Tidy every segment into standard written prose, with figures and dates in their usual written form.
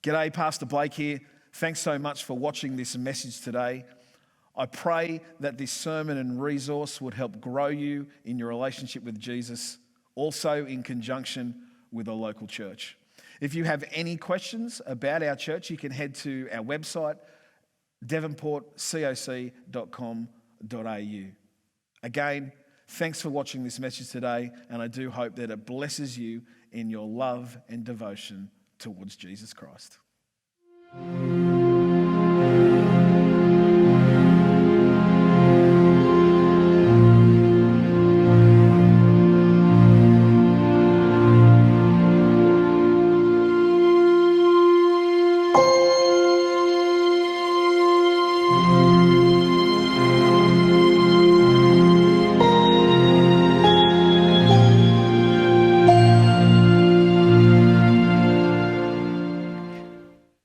G'day, Pastor Blake here. Thanks so much for watching this message today. I pray that this sermon and resource would help grow you in your relationship with Jesus, also in conjunction with a local church. If you have any questions about our church, you can head to our website, devonportcoc.com.au. Again, thanks for watching this message today, and I do hope that it blesses you in your love and devotion towards Jesus Christ.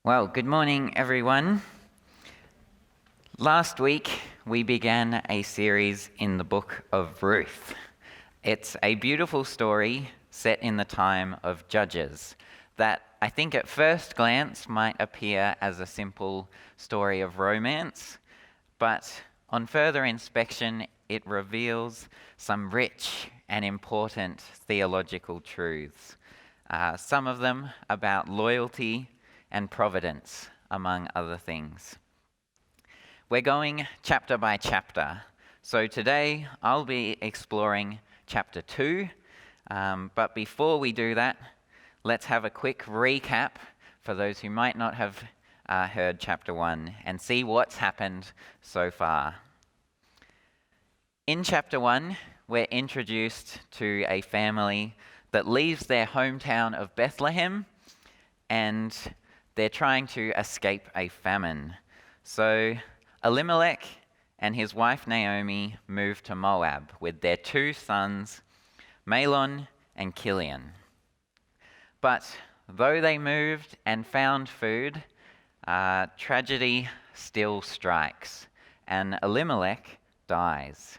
Well, good morning, everyone. Last week, we began a series in the book of Ruth. It's a beautiful story set in the time of Judges that I think at first glance might appear as a simple story of romance, but on further inspection, it reveals some rich and important theological truths. Some of them about loyalty and providence, among other things. We're going chapter by chapter. So today I'll be exploring chapter 2. But before we do that, let's have a quick recap for those who might not have heard chapter 1 and see what's happened so far. In chapter 1, we're introduced to a family that leaves their hometown of Bethlehem, and they're trying to escape a famine. So Elimelech and his wife Naomi move to Moab with their 2 sons, Mahlon and Chilion. But though they moved and found food, tragedy still strikes, and Elimelech dies.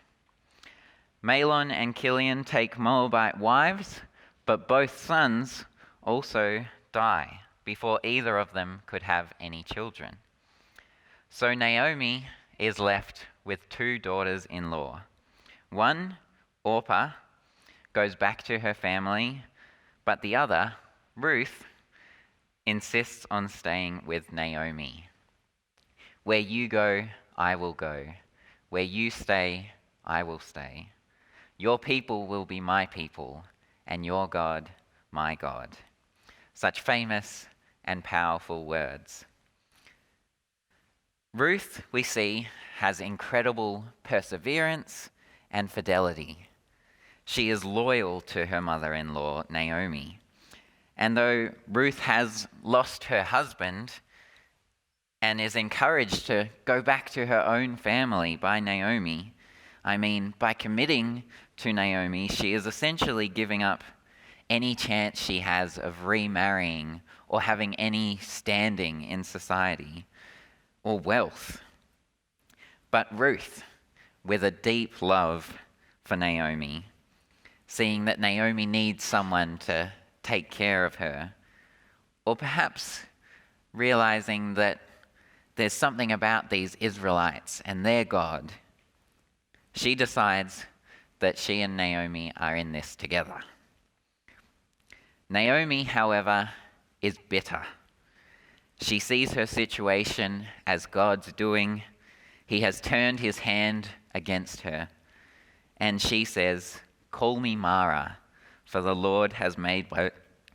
Mahlon and Chilion take Moabite wives, but both sons also die before either of them could have any children. So Naomi is left with 2 daughters-in-law. One, Orpah, goes back to her family, but the other, Ruth, insists on staying with Naomi. Where you go, I will go. Where you stay, I will stay. Your people will be my people, and your God, my God. Such famous and powerful words. Ruth, we see, has incredible perseverance and fidelity. She is loyal to her mother-in-law, Naomi. And though Ruth has lost her husband and is encouraged to go back to her own family by Naomi, by committing to Naomi, she is essentially giving up any chance she has of remarrying or having any standing in society or wealth. But Ruth, with a deep love for Naomi, seeing that Naomi needs someone to take care of her, or perhaps realizing that there's something about these Israelites and their God, she decides that she and Naomi are in this together. Naomi, however, is bitter. She sees her situation as God's doing. He has turned his hand against her. And she says, "Call me Mara, for the Lord has made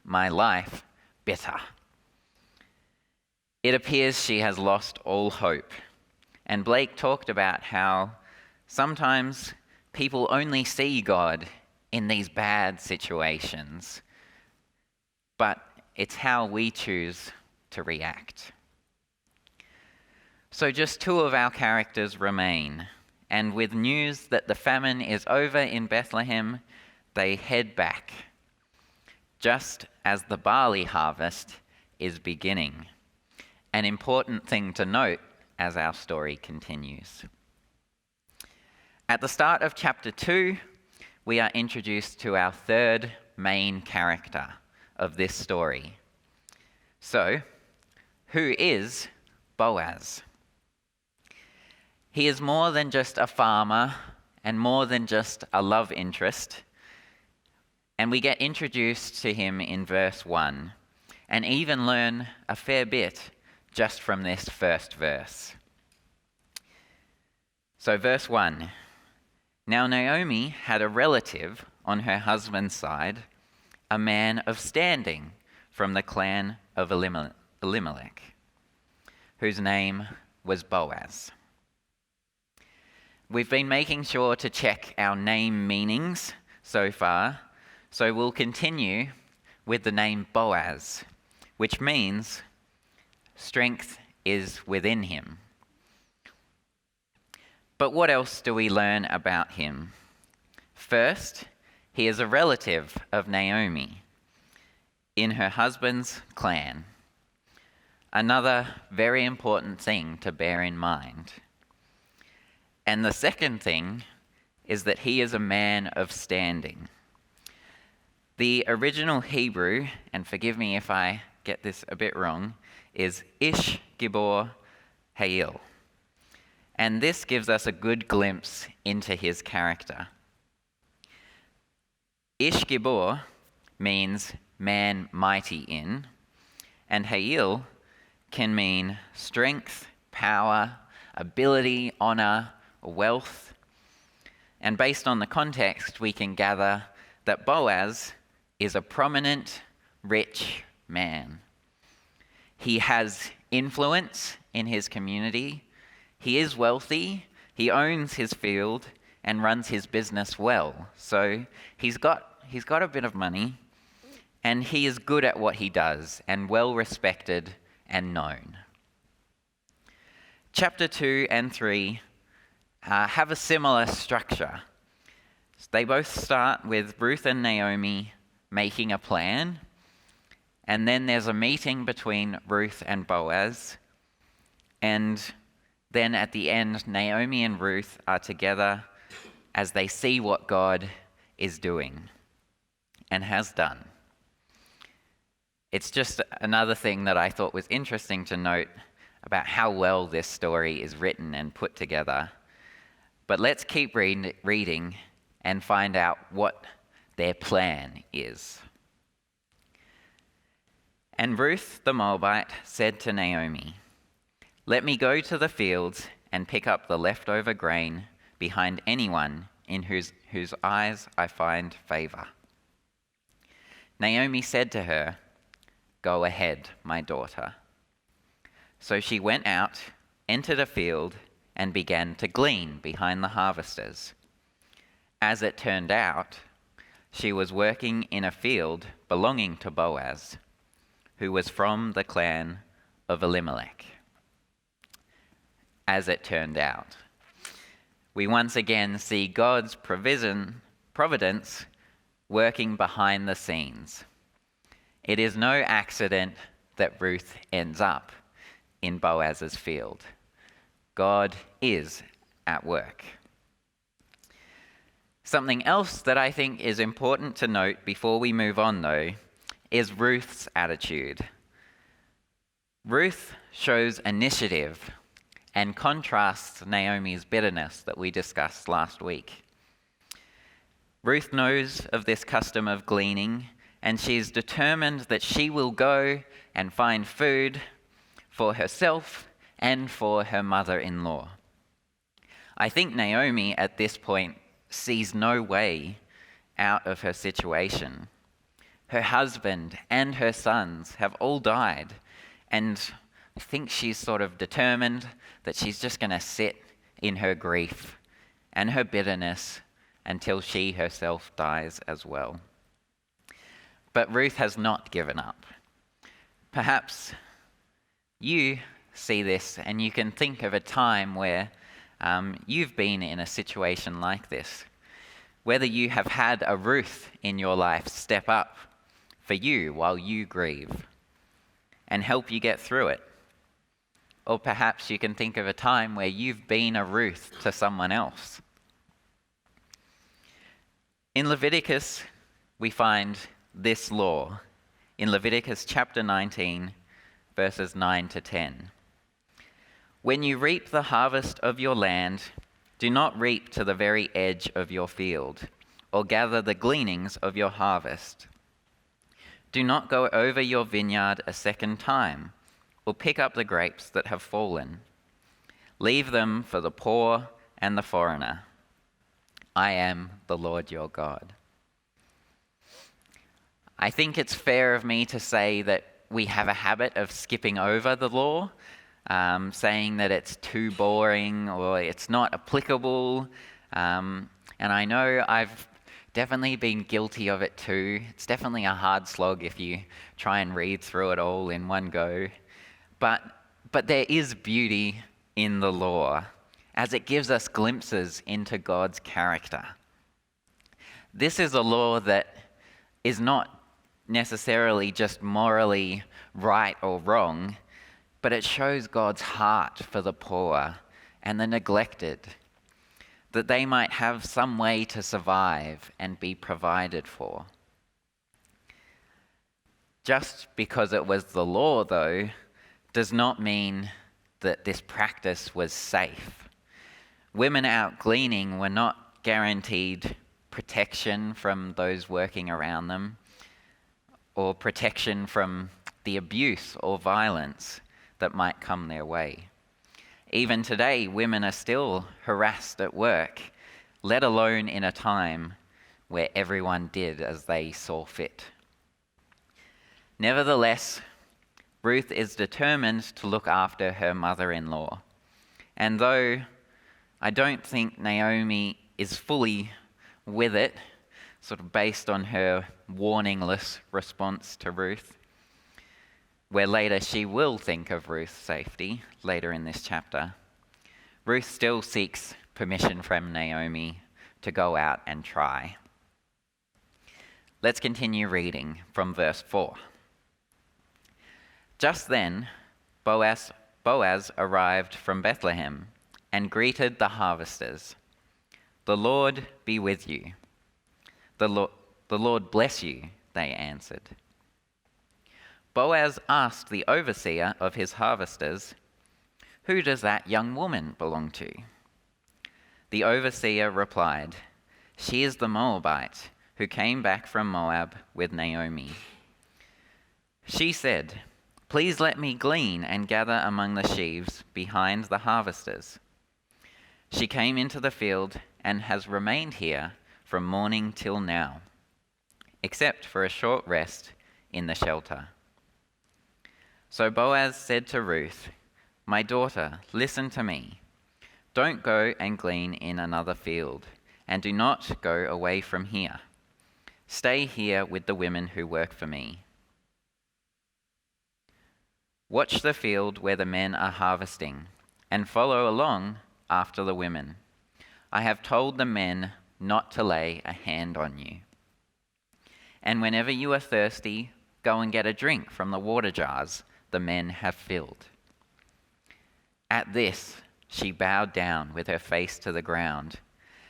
my life bitter." It appears she has lost all hope. And Blake talked about how sometimes people only see God in these bad situations, but it's how we choose to react. So just 2 of our characters remain, and with news that the famine is over in Bethlehem, they head back, just as the barley harvest is beginning. An important thing to note as our story continues. At the start of chapter 2, we are introduced to our 3rd main character of this story. So, Who is Boaz? He is more than just a farmer and more than just a love interest. And we get introduced to him in verse 1 and even learn a fair bit just from this first verse. So verse 1, now Naomi had a relative on her husband's side, a man of standing from the clan of Elimelech, whose name was Boaz. We've been making sure to check our name meanings so far, so we'll continue with the name Boaz, which means strength is within him. But what else do we learn about him? First, he is a relative of Naomi in her husband's clan. Another very important thing to bear in mind. And the second thing is that he is a man of standing. The original Hebrew, and forgive me if I get this a bit wrong, is Ish Gibor Hail. And this gives us a good glimpse into his character. Ish Gibor means man mighty in, and Hail can mean strength, power, ability, honor, wealth. And based on the context, we can gather that Boaz is a prominent, rich man. He has influence in his community. He is wealthy. He owns his field and runs his business well. So he's got a bit of money, and he is good at what he does and well respected and known. Chapter 2 and 3 have a similar structure. They both start with Ruth and Naomi making a plan, and then there's a meeting between Ruth and Boaz, and then at the end, Naomi and Ruth are together as they see what God is doing and has done. It's just another thing that I thought was interesting to note about how well this story is written and put together. But let's keep reading and find out what their plan is. And Ruth the Moabite said to Naomi, let me go to the fields and pick up the leftover grain behind anyone in whose eyes I find favor. Naomi said to her, go ahead, my daughter. So she went out, entered a field, and began to glean behind the harvesters. As it turned out, she was working in a field belonging to Boaz, who was from the clan of Elimelech. As it turned out, we once again see God's providence working behind the scenes. It is no accident that Ruth ends up in Boaz's field. God is at work. Something else that I think is important to note before we move on, though, is Ruth's attitude. Ruth shows initiative and contrasts Naomi's bitterness that we discussed last week. Ruth knows of this custom of gleaning, and she's determined that she will go and find food for herself and for her mother-in-law. I think Naomi at this point sees no way out of her situation. Her husband and her sons have all died, and I think she's sort of determined that she's just going to sit in her grief and her bitterness until she herself dies as well. But Ruth has not given up. Perhaps you see this and you can think of a time where you've been in a situation like this. Whether you have had a Ruth in your life step up for you while you grieve and help you get through it. Or perhaps you can think of a time where you've been a Ruth to someone else. In Leviticus, we find this law. In Leviticus chapter 19, verses 9 to 10. When you reap the harvest of your land, do not reap to the very edge of your field, or gather the gleanings of your harvest. Do not go over your vineyard a second time, or pick up the grapes that have fallen. Leave them for the poor and the foreigner. I am the Lord your God. I think it's fair of me to say that we have a habit of skipping over the law, saying that it's too boring or it's not applicable. And I know I've definitely been guilty of it too. It's definitely a hard slog if you try and read through it all in one go. But there is beauty in the law, as it gives us glimpses into God's character. This is a law that is not necessarily just morally right or wrong, but it shows God's heart for the poor and the neglected, that they might have some way to survive and be provided for. Just because it was the law, though, does not mean that this practice was safe. Women out gleaning were not guaranteed protection from those working around them, or protection from the abuse or violence that might come their way. Even today, women are still harassed at work, let alone in a time where everyone did as they saw fit. Nevertheless, Ruth is determined to look after her mother-in-law. And though I don't think Naomi is fully with it, sort of based on her warningless response to Ruth, where later she will think of Ruth's safety, later in this chapter, Ruth still seeks permission from Naomi to go out and try. Let's continue reading from verse 4. Just then, Boaz arrived from Bethlehem and greeted the harvesters. "The Lord be with you." The Lord bless you," they answered. Boaz asked the overseer of his harvesters, "Who does that young woman belong to?" The overseer replied, "She is the Moabite who came back from Moab with Naomi." She said, "Please let me glean and gather among the sheaves behind the harvesters." She came into the field and has remained here from morning till now, except for a short rest in the shelter. So Boaz said to Ruth, "My daughter, listen to me. Don't go and glean in another field, and do not go away from here. Stay here with the women who work for me. Watch the field where the men are harvesting, and follow along after the women. I have told the men not to lay a hand on you. And whenever you are thirsty, go and get a drink from the water jars the men have filled." At this, she bowed down with her face to the ground.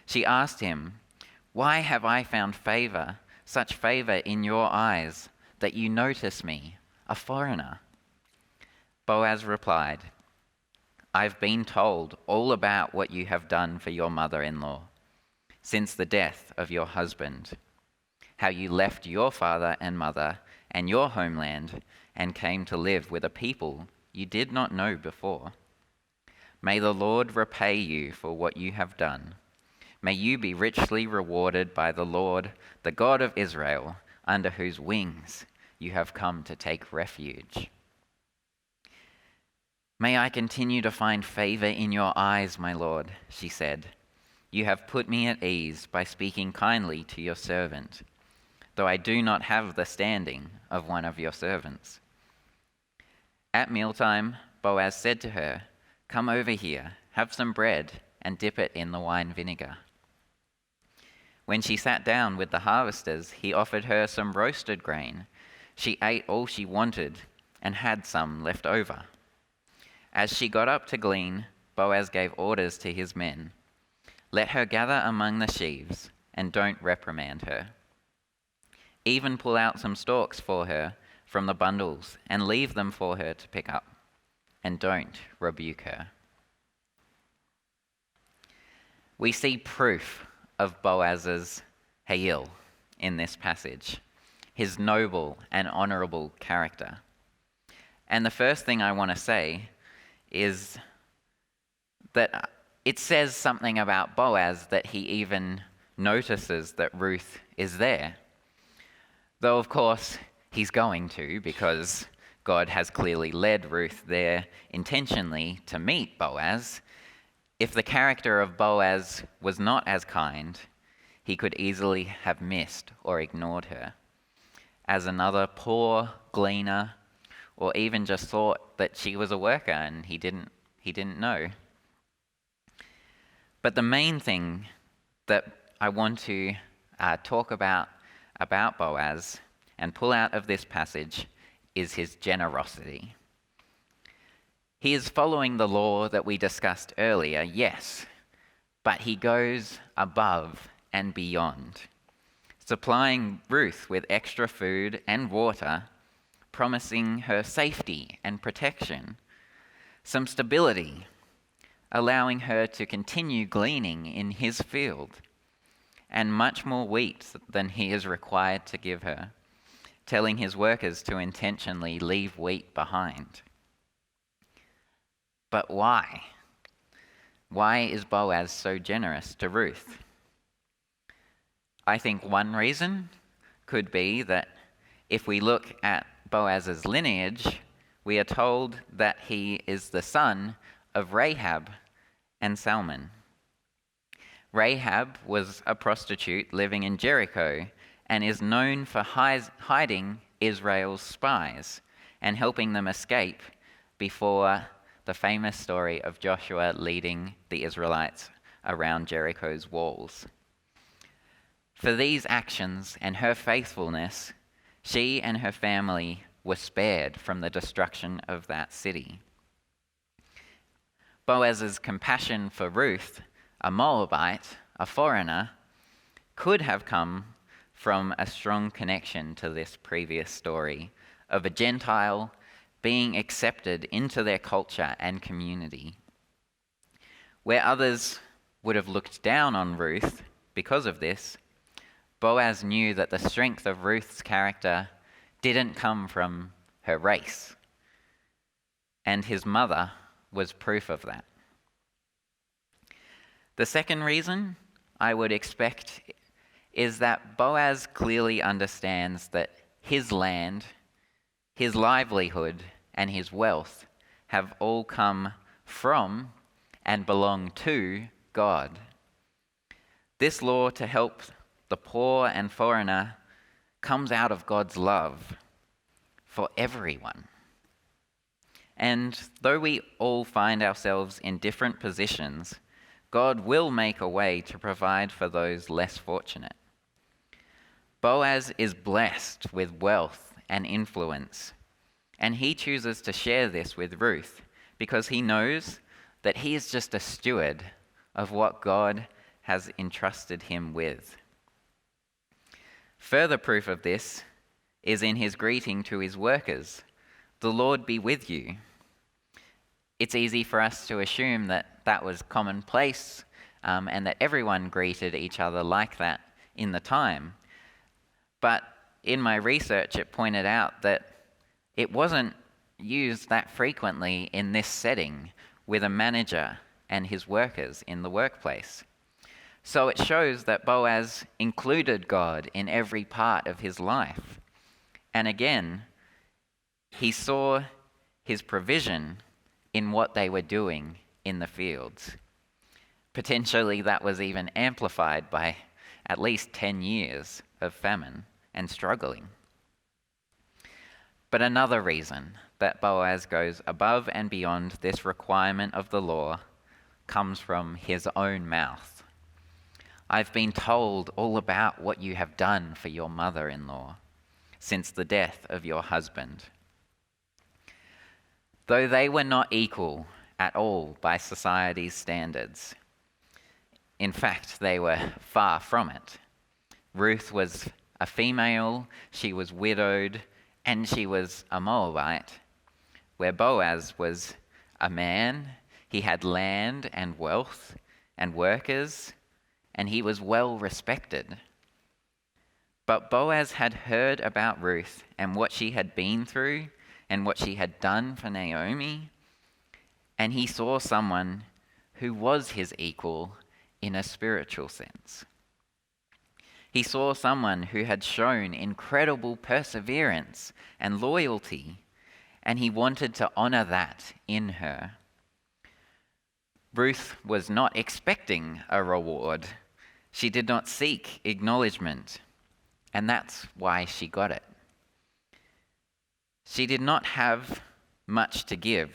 She asked him, "Why have I found such favor in your eyes, that you notice me, a foreigner?" Boaz replied, "I've been told all about what you have done for your mother-in-law since the death of your husband, how you left your father and mother and your homeland and came to live with a people you did not know before. May the Lord repay you for what you have done. May you be richly rewarded by the Lord, the God of Israel, under whose wings you have come to take refuge." "May I continue to find favor in your eyes, my Lord," she said. "You have put me at ease by speaking kindly to your servant, though I do not have the standing of one of your servants." At mealtime, Boaz said to her, "Come over here, have some bread, and dip it in the wine vinegar." When she sat down with the harvesters, he offered her some roasted grain. She ate all she wanted and had some left over. As she got up to glean, Boaz gave orders to his men, "Let her gather among the sheaves, and don't reprimand her. Even pull out some stalks for her from the bundles and leave them for her to pick up, and don't rebuke her. We see proof of Boaz's hayil in this passage, his noble and honourable character. And the first thing I want to say is that it says something about Boaz that he even notices that Ruth is there. Though, of course, he's going to, because God has clearly led Ruth there intentionally to meet Boaz. If the character of Boaz was not as kind, he could easily have missed or ignored her as another poor gleaner, or even just thought that she was a worker and he didn't know. But the main thing that I want to talk about Boaz and pull out of this passage is his generosity. He is following the law that we discussed earlier, yes, but he goes above and beyond, supplying Ruth with extra food and water, promising her safety and protection, some stability, allowing her to continue gleaning in his field, and much more wheat than he is required to give her, telling his workers to intentionally leave wheat behind. But why? Why is Boaz so generous to Ruth? I think one reason could be that if we look at Boaz's lineage, we are told that he is the son of Rahab and Salmon. Rahab was a prostitute living in Jericho and is known for hiding Israel's spies and helping them escape before the famous story of Joshua leading the Israelites around Jericho's walls. For these actions and her faithfulness, she and her family were spared from the destruction of that city. Boaz's compassion for Ruth, a Moabite, a foreigner, could have come from a strong connection to this previous story of a Gentile being accepted into their culture and community. Where others would have looked down on Ruth because of this, Boaz knew that the strength of Ruth's character didn't come from her race, and his mother was proof of that. The second reason I would expect is that Boaz clearly understands that his land, his livelihood, and his wealth have all come from and belong to God. This law to help the poor and foreigner comes out of God's love for everyone. And though we all find ourselves in different positions, God will make a way to provide for those less fortunate. Boaz is blessed with wealth and influence, and he chooses to share this with Ruth because he knows that he is just a steward of what God has entrusted him with. Further proof of this is in his greeting to his workers, "The Lord be with you." It's easy for us to assume that that was commonplace and that everyone greeted each other like that in the time. But in my research, it pointed out that it wasn't used that frequently in this setting with a manager and his workers in the workplace. So it shows that Boaz included God in every part of his life. And again, he saw his provision in what they were doing in the fields. Potentially that was even amplified by at least 10 years of famine and struggling. But another reason that Boaz goes above and beyond this requirement of the law comes from his own mouth. "I've been told all about what you have done for your mother-in-law since the death of your husband." Though they were not equal at all by society's standards, in fact, they were far from it. Ruth was a female, she was widowed, and she was a Moabite, where Boaz was a man. He had land and wealth and workers, and he was well respected. But Boaz had heard about Ruth and what she had been through and what she had done for Naomi, and he saw someone who was his equal in a spiritual sense. He saw someone who had shown incredible perseverance and loyalty, and he wanted to honor that in her. Ruth was not expecting a reward. She did not seek acknowledgement, and that's why she got it. She did not have much to give.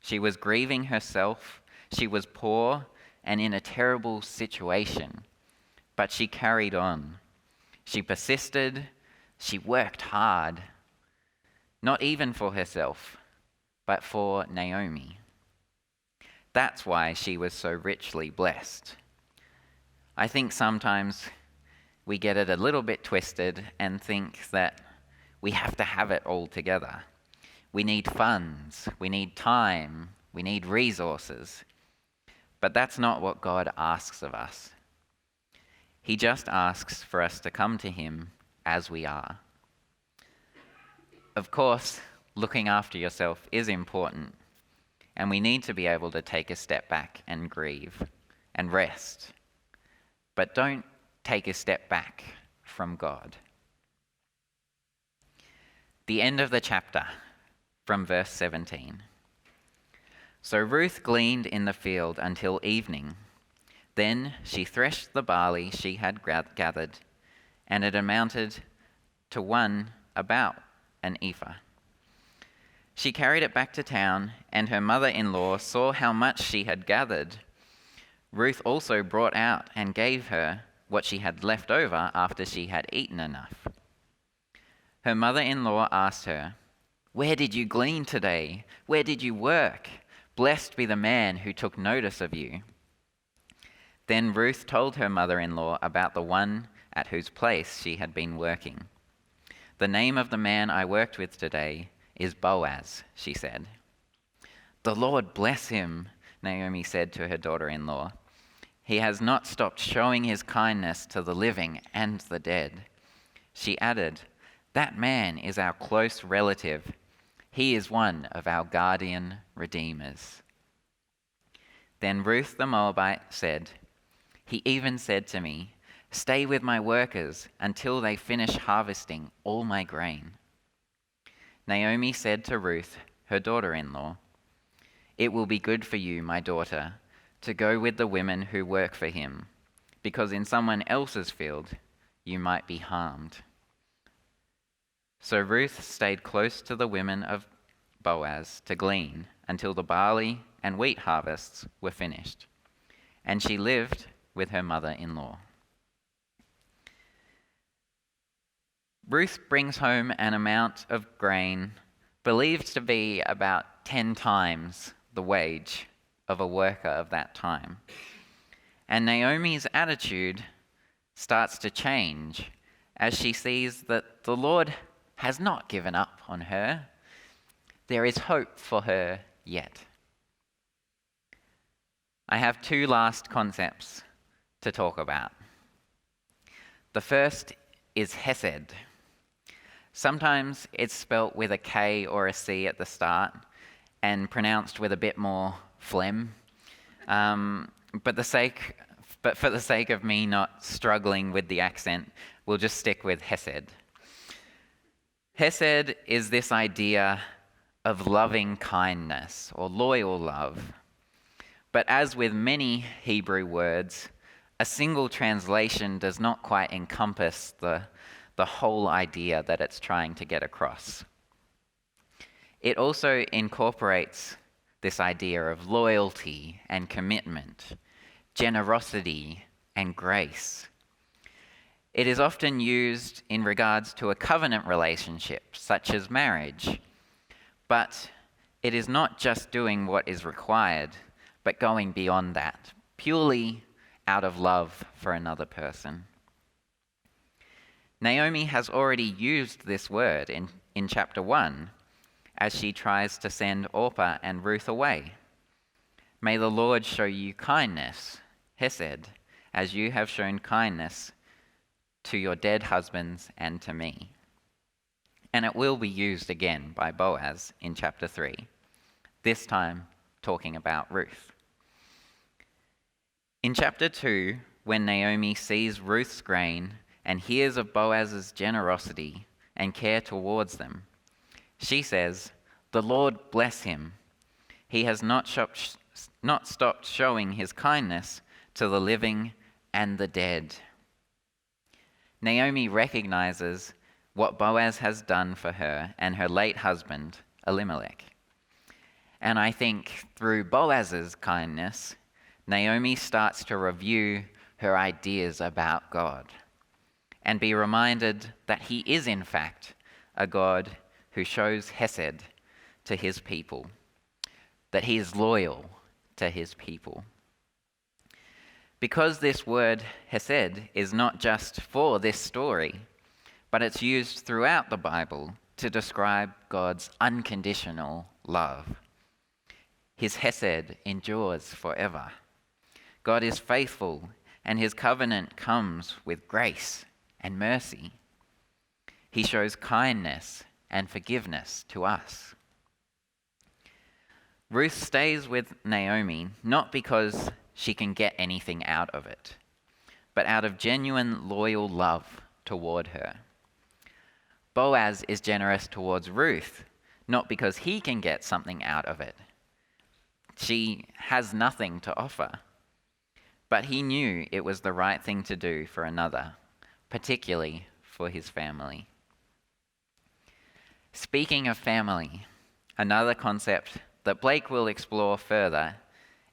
She was grieving herself. She was poor and in a terrible situation, but she carried on. She persisted. She worked hard, not even for herself, but for Naomi. That's why she was so richly blessed. I think sometimes we get it a little bit twisted and think that we have to have it all together. We need funds, we need time, we need resources. But that's not what God asks of us. He just asks for us to come to him as we are. Of course, looking after yourself is important, and we need to be able to take a step back and grieve and rest. But don't take a step back from God. The end of the chapter, from verse 17. So Ruth gleaned in the field until evening. Then she threshed the barley she had gathered, and it amounted to about an ephah. She carried it back to town, and her mother-in-law saw how much she had gathered. Ruth also brought out and gave her what she had left over after she had eaten enough. Her mother-in-law asked her, "Where did you glean today? Where did you work? Blessed be the man who took notice of you." Then Ruth told her mother-in-law about the one at whose place she had been working. "The name of the man I worked with today is Boaz," she said. "The Lord bless him," Naomi said to her daughter-in-law. "He has not stopped showing his kindness to the living and the dead." She added, "That man is our close relative. He is one of our guardian redeemers." Then Ruth the Moabite said, "He even said to me, 'Stay with my workers until they finish harvesting all my grain.'" Naomi said to Ruth, her daughter-in-law, "It will be good for you, my daughter, to go with the women who work for him, because in someone else's field you might be harmed." So Ruth stayed close to the women of Boaz to glean until the barley and wheat harvests were finished, and she lived with her mother-in-law. Ruth brings home an amount of grain believed to be about 10 times the wage of a worker of that time. And Naomi's attitude starts to change as she sees that the Lord has not given up on her. There is hope for her yet. I have 2 last concepts to talk about. The first is Hesed. Sometimes it's spelt with a K or a C at the start and pronounced with a bit more phlegm. But for the sake of me not struggling with the accent, we'll just stick with Hesed. Hesed is this idea of loving kindness or loyal love. But as with many Hebrew words, a single translation does not quite encompass the whole idea that it's trying to get across. It also incorporates this idea of loyalty and commitment, generosity and grace. It is often used in regards to a covenant relationship, such as marriage. But it is not just doing what is required, but going beyond that, purely out of love for another person. Naomi has already used this word in chapter 1 as she tries to send Orpah and Ruth away. May the Lord show you kindness, hesed, as you have shown kindness to your dead husbands and to me. And it will be used again by Boaz in chapter 3, this time talking about Ruth. In chapter 2, when Naomi sees Ruth's grain and hears of Boaz's generosity and care towards them, she says, "The Lord bless him. He has not stopped showing his kindness to the living and the dead." Naomi recognizes what Boaz has done for her and her late husband, Elimelech. And I think through Boaz's kindness, Naomi starts to review her ideas about God and be reminded that he is in fact a God who shows hesed to his people, that he is loyal to his people. Because this word hesed is not just for this story, but it's used throughout the Bible to describe God's unconditional love. His hesed endures forever. God is faithful, and his covenant comes with grace and mercy. He shows kindness and forgiveness to us. Ruth stays with Naomi not because she can get anything out of it, but out of genuine loyal love toward her. Boaz is generous towards Ruth, not because he can get something out of it. She has nothing to offer, but he knew it was the right thing to do for another, particularly for his family. Speaking of family, another concept that Blake will explore further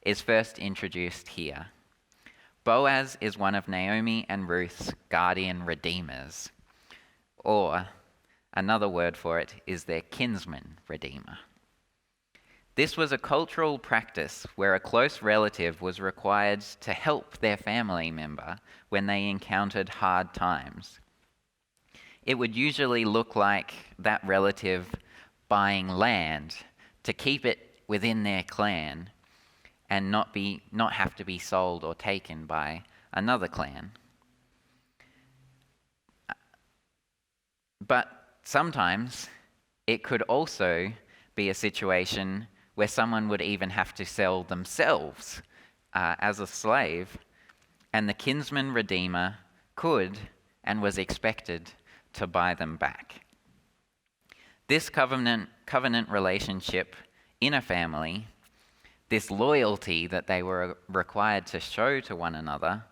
is first introduced here. Boaz is one of Naomi and Ruth's guardian redeemers, or another word for it is their kinsman redeemer. This was a cultural practice where a close relative was required to help their family member when they encountered hard times. It would usually look like that relative buying land to keep it within their clan and not have to be sold or taken by another clan. But sometimes it could also be a situation where someone would even have to sell themselves as a slave, and the kinsman redeemer could and was expected to buy them back. This covenant relationship in a family, this loyalty that they were required to show to one another,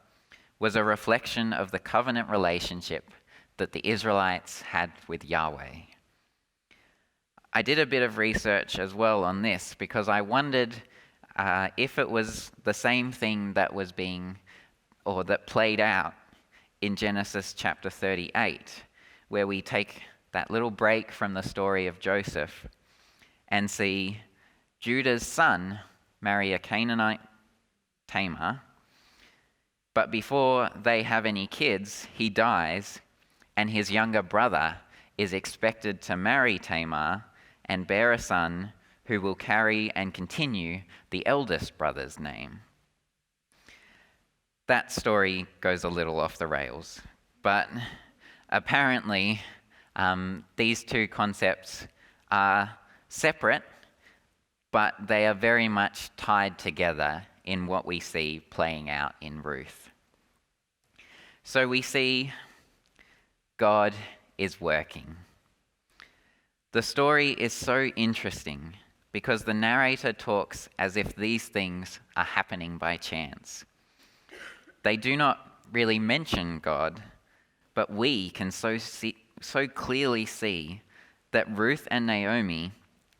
was a reflection of the covenant relationship that the Israelites had with Yahweh. I did a bit of research as well on this because I wondered if it was the same thing that was that played out in Genesis chapter 38, where we take that little break from the story of Joseph and see Judah's son marry a Canaanite Tamar, but before they have any kids, he dies, and his younger brother is expected to marry Tamar and bear a son who will carry and continue the eldest brother's name. That story goes a little off the rails, but apparently these two concepts are separate, but they are very much tied together in what we see playing out in Ruth. So we see God is working. The story is so interesting because the narrator talks as if these things are happening by chance. They do not really mention God, but we can so clearly see that Ruth and Naomi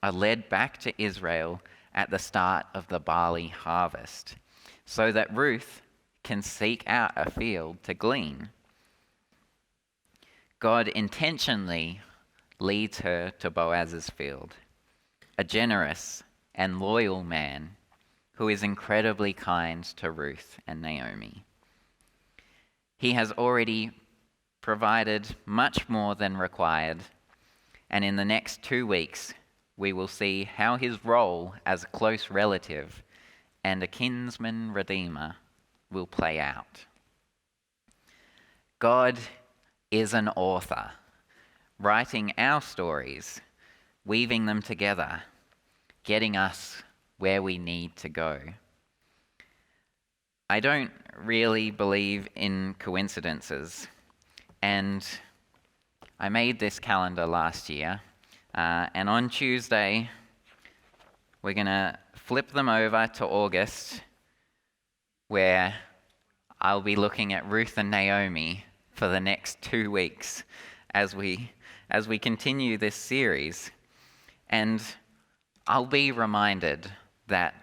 are led back to Israel at the start of the barley harvest, so that Ruth can seek out a field to glean. God intentionally leads her to Boaz's field, a generous and loyal man who is incredibly kind to Ruth and Naomi. He has already provided much more than required, and in the next 2 weeks, we will see how his role as a close relative and a kinsman redeemer will play out. God is an author, writing our stories, weaving them together, getting us where we need to go. I don't really believe in coincidences, and I made this calendar last year, and on Tuesday, we're going to flip them over to August, where I'll be looking at Ruth and Naomi for the next 2 weeks as we continue this series. And I'll be reminded that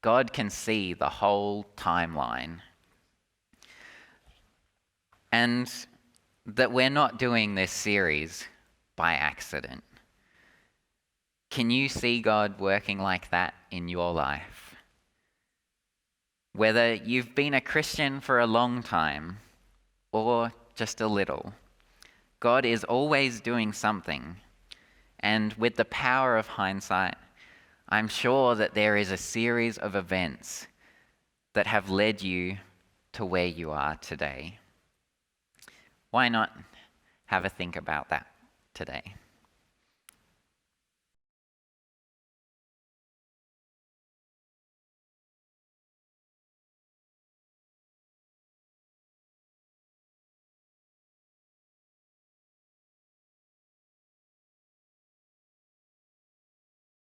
God can see the whole timeline, and that we're not doing this series by accident. Can you see God working like that in your life? Whether you've been a Christian for a long time or just a little, God is always doing something. And with the power of hindsight, I'm sure that there is a series of events that have led you to where you are today. Why not have a think about that today?